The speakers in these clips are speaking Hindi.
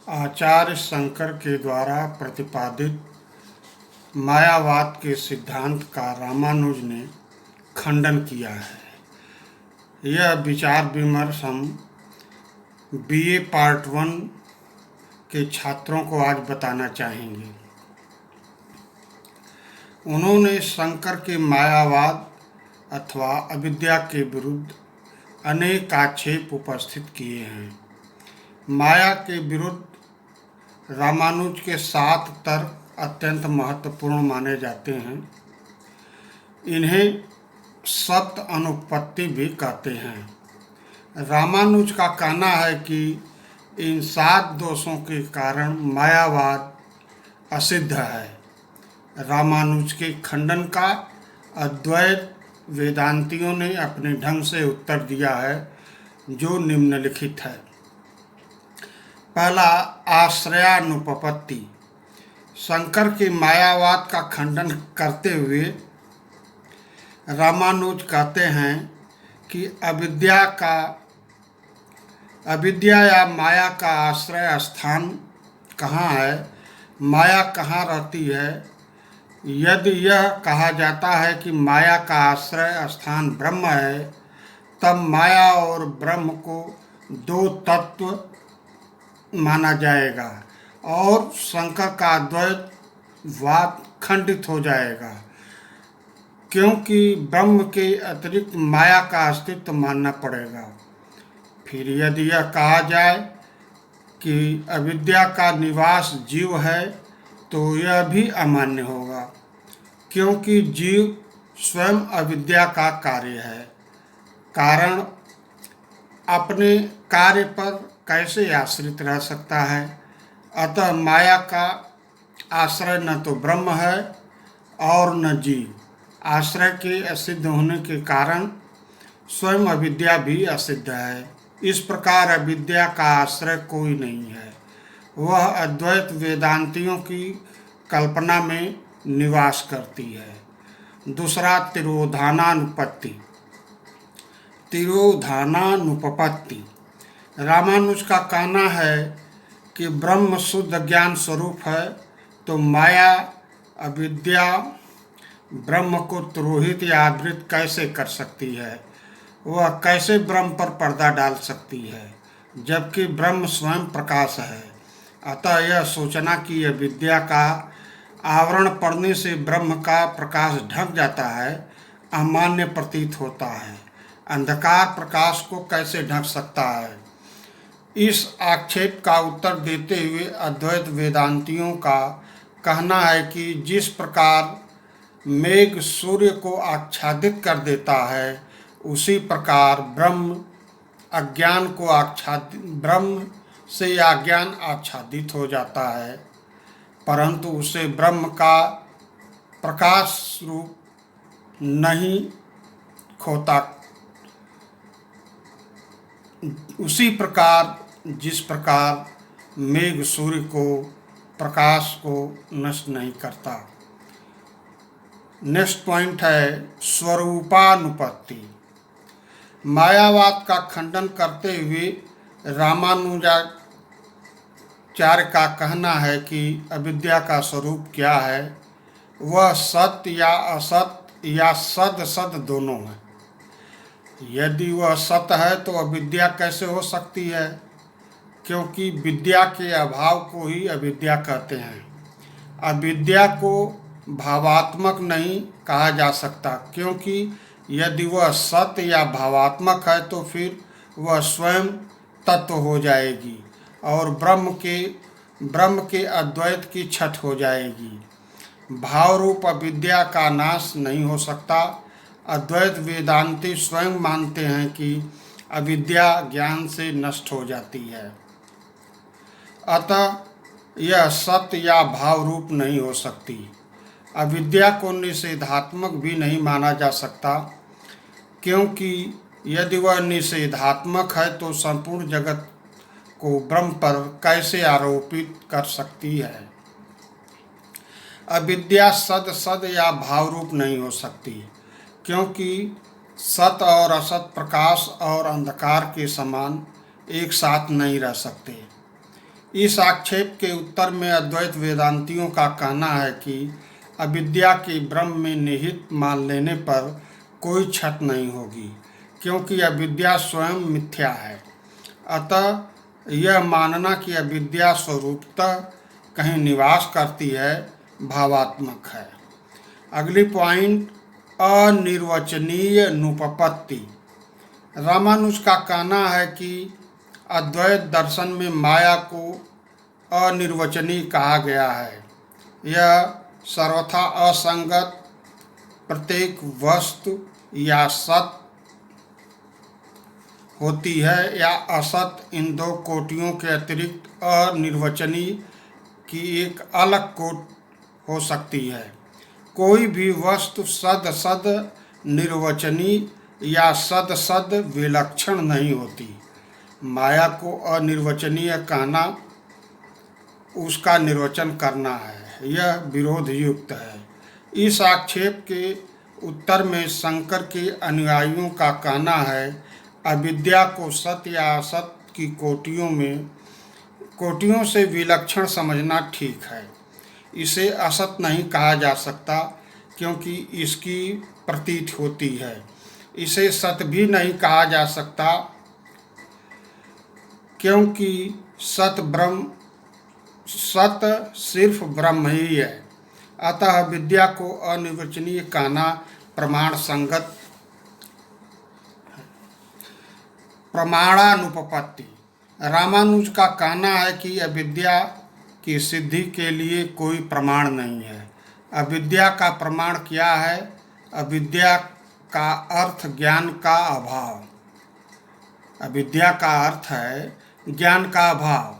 आचार्य शंकर के द्वारा प्रतिपादित मायावाद के सिद्धांत का रामानुज ने खंडन किया है। यह विचार विमर्श हम बीए पार्ट 1 के छात्रों को आज बताना चाहेंगे। उन्होंने शंकर के मायावाद अथवा अविद्या के विरुद्ध अनेक आक्षेप उपस्थित किए हैं। माया के विरुद्ध रामानुज के 7 तर्क अत्यंत महत्वपूर्ण माने जाते हैं। इन्हें सप्त अनुपपत्ति भी कहते हैं। रामानुज का कहना है कि इन 7 दोषों के कारण मायावाद असिद्ध है। रामानुज के खंडन का अद्वैत वेदांतियों ने अपने ढंग से उत्तर दिया है, जो निम्नलिखित है। पहला, आश्रयानुपपत्ति। शंकर के मायावाद का खंडन करते हुए रामानुज कहते हैं कि अविद्या या माया का आश्रय स्थान कहाँ है, माया कहाँ रहती है। यदि यह कहा जाता है कि माया का आश्रय स्थान ब्रह्म है, तब माया और ब्रह्म को 2 तत्व माना जाएगा और शंकर का अद्वैतवाद खंडित हो जाएगा, क्योंकि ब्रह्म के अतिरिक्त माया का अस्तित्व मानना पड़ेगा। फिर यदि यह कहा जाए कि अविद्या का निवास जीव है, तो यह भी अमान्य होगा, क्योंकि जीव स्वयं अविद्या का कार्य है। कारण अपने कार्य पर कैसे आश्रित रह सकता है। अतः माया का आश्रय न तो ब्रह्म है और न जीव। आश्रय के असिद्ध होने के कारण स्वयं अविद्या भी असिद्ध है। इस प्रकार अविद्या का आश्रय कोई नहीं है, वह अद्वैत वेदांतियों की कल्पना में निवास करती है। दूसरा, तिरोधानानुपत्ति। तिरोधानानुपपत्ति। रामानुज का कहना है कि ब्रह्म शुद्ध ज्ञान स्वरूप है, तो माया अविद्या ब्रह्म को तिरोहित या आवृत कैसे कर सकती है। वह कैसे ब्रह्म पर पर्दा डाल सकती है, जबकि ब्रह्म स्वयं प्रकाश है। अतः यह सोचना कि अविद्या का आवरण पड़ने से ब्रह्म का प्रकाश ढक जाता है, अमान्य प्रतीत होता है। अंधकार प्रकाश को कैसे ढक सकता है। इस आक्षेप का उत्तर देते हुए अद्वैत वेदांतियों का कहना है कि जिस प्रकार मेघ सूर्य को आच्छादित कर देता है, उसी प्रकार ब्रह्म से अज्ञान आच्छादित हो जाता है, परंतु उसे ब्रह्म का प्रकाश रूप नहीं खोता। उसी प्रकार जिस प्रकार मेघ सूर्य को प्रकाश को नष्ट नहीं करता। नेक्स्ट पॉइंट है स्वरूपानुपत्ति। मायावाद का खंडन करते हुए रामानुजाचार्य का कहना है कि अविद्या का स्वरूप क्या है। वह सत्य या असत्य या सद सद दोनों है। यदि वह सत्य है तो अविद्या कैसे हो सकती है, क्योंकि विद्या के अभाव को ही अविद्या कहते हैं। अविद्या को भावात्मक नहीं कहा जा सकता, क्योंकि यदि वह सत्य या भावात्मक है तो फिर वह स्वयं तत्व हो जाएगी और ब्रह्म के अद्वैत की छठ हो जाएगी। भाव रूप अविद्या का नाश नहीं हो सकता। अद्वैत वेदांती स्वयं मानते हैं कि अविद्या ज्ञान से नष्ट हो जाती है। अतः यह सत्य या भाव रूप नहीं हो सकती। अविद्या को निषेधात्मक भी नहीं माना जा सकता, क्योंकि यदि वह निषेधात्मक है तो संपूर्ण जगत को ब्रह्म पर कैसे आरोपित कर सकती है। अविद्या सद या भाव रूप नहीं हो सकती, क्योंकि सत और असत प्रकाश और अंधकार के समान एक साथ नहीं रह सकते। इस आक्षेप के उत्तर में अद्वैत वेदांतियों का कहना है कि अविद्या के ब्रह्म में निहित मान लेने पर कोई क्षत नहीं होगी, क्योंकि अविद्या स्वयं मिथ्या है। अतः यह मानना कि अविद्या स्वरूपतः कहीं निवास करती है भावात्मक है। अगली पॉइंट, अनिर्वचनीय अनुपपत्ति। रामानुज का कहना है कि अद्वैत दर्शन में माया को अनिर्वचनीय कहा गया है। यह सर्वथा असंगत, प्रत्येक वस्तु या सत होती है या असत, इन दो कोटियों के अतिरिक्त अनिर्वचनीय की एक अलग कोट हो सकती है। कोई भी वस्तु सद सद निर्वचनीय या सद सद विलक्षण नहीं होती। माया को अनिर्वचनीय कहना उसका निर्वचन करना है, यह विरोध युक्त है। इस आक्षेप के उत्तर में शंकर के अनुयायियों का कहना है अविद्या को सत्य या असत की कोटियों से विलक्षण समझना ठीक है। इसे असत नहीं कहा जा सकता क्योंकि इसकी प्रतीत होती है। इसे सत भी नहीं कहा जा सकता क्योंकि सत सिर्फ ब्रह्म ही है। अतः विद्या को अनिर्वचनीय कहना प्रमाण संगत। प्रमाणानुपपत्ति। रामानुज का कहना है कि अविद्या की सिद्धि के लिए कोई प्रमाण नहीं है। अविद्या का प्रमाण क्या है? अविद्या का अर्थ ज्ञान का अभाव। अविद्या का अर्थ है ज्ञान का अभाव।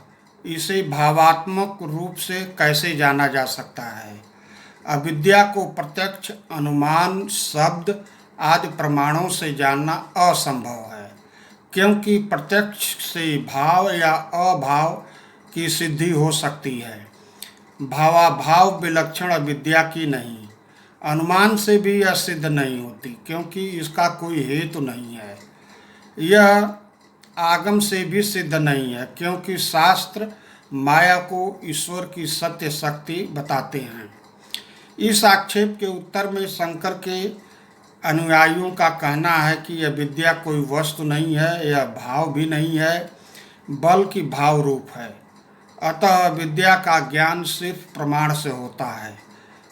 इसे भावात्मक रूप से कैसे जाना जा सकता है? अविद्या को प्रत्यक्ष, अनुमान, शब्द आदि प्रमाणों से जानना असंभव है, क्योंकि प्रत्यक्ष से भाव या अभाव की सिद्धि हो सकती है। भावाभाव विलक्षण अविद्या की नहीं। अनुमान से भी यह सिद्ध नहीं होती, क्योंकि इसका कोई हेतु नहीं है। यह आगम से भी सिद्ध नहीं है, क्योंकि शास्त्र माया को ईश्वर की सत्य शक्ति बताते हैं। इस आक्षेप के उत्तर में शंकर के अनुयायियों का कहना है कि अविद्या कोई वस्तु नहीं है, यह भाव भी नहीं है, बल्कि भाव रूप है। अतः अविद्या का ज्ञान सिर्फ प्रमाण से होता है।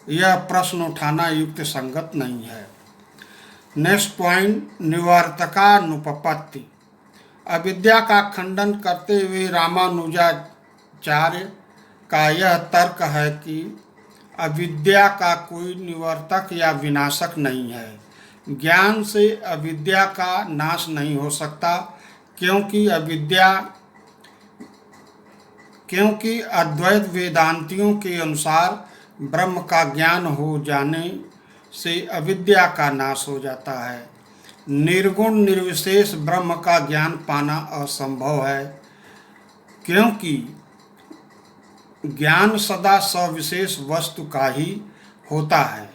यह प्रश्न उठाना युक्त संगत नहीं है। नेक्स्ट पॉइंट, निवर्तकानुपपत्ति। अविद्या का खंडन करते हुए रामानुजाचार्य का यह तर्क है कि अविद्या का कोई निवर्तक या विनाशक नहीं है। ज्ञान से अविद्या का नाश नहीं हो सकता, क्योंकि अद्वैत वेदांतियों के अनुसार ब्रह्म का ज्ञान हो जाने से अविद्या का नाश हो जाता है। निर्गुण निर्विशेष ब्रह्म का ज्ञान पाना असंभव है, क्योंकि ज्ञान सदा सविशेष वस्तु का ही होता है।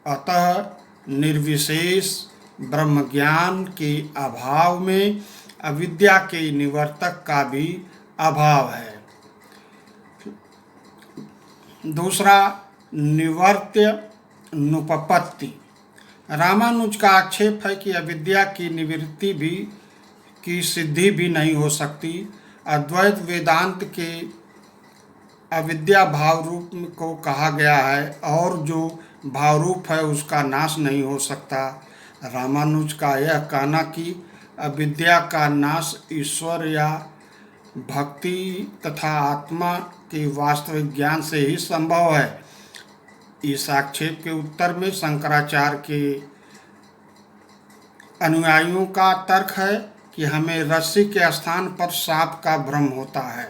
अतः निर्विशेष ब्रह्म ज्ञान के अभाव में अविद्या के निवर्तक का भी अभाव है। दूसरा, निवर्त्य अनुपपत्ति। रामानुज का आक्षेप है कि अविद्या की निवृत्ति भी की सिद्धि भी नहीं हो सकती। अद्वैत वेदांत के अविद्या भाव रूप को कहा गया है और जो भाव रूप है उसका नाश नहीं हो सकता। रामानुज का यह कहना कि अविद्या का नाश ईश्वर या भक्ति तथा आत्मा के वास्तविक ज्ञान से ही संभव है। इस आक्षेप के उत्तर में शंकराचार्य के अनुयायियों का तर्क है कि हमें रस्सी के स्थान पर सांप का भ्रम होता है,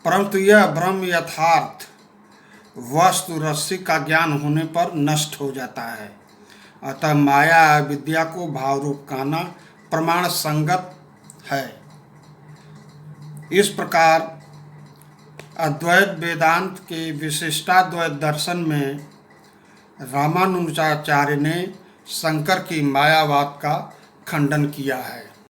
परंतु यह भ्रम यथार्थ वस्तु रस्सी का ज्ञान होने पर नष्ट हो जाता है। अतः माया विद्या को भाव रूप कहना प्रमाण संगत है। इस प्रकार अद्वैत वेदांत के विशिष्टाद्वैत दर्शन में रामानुजाचार्य ने शंकर की मायावाद का खंडन किया है।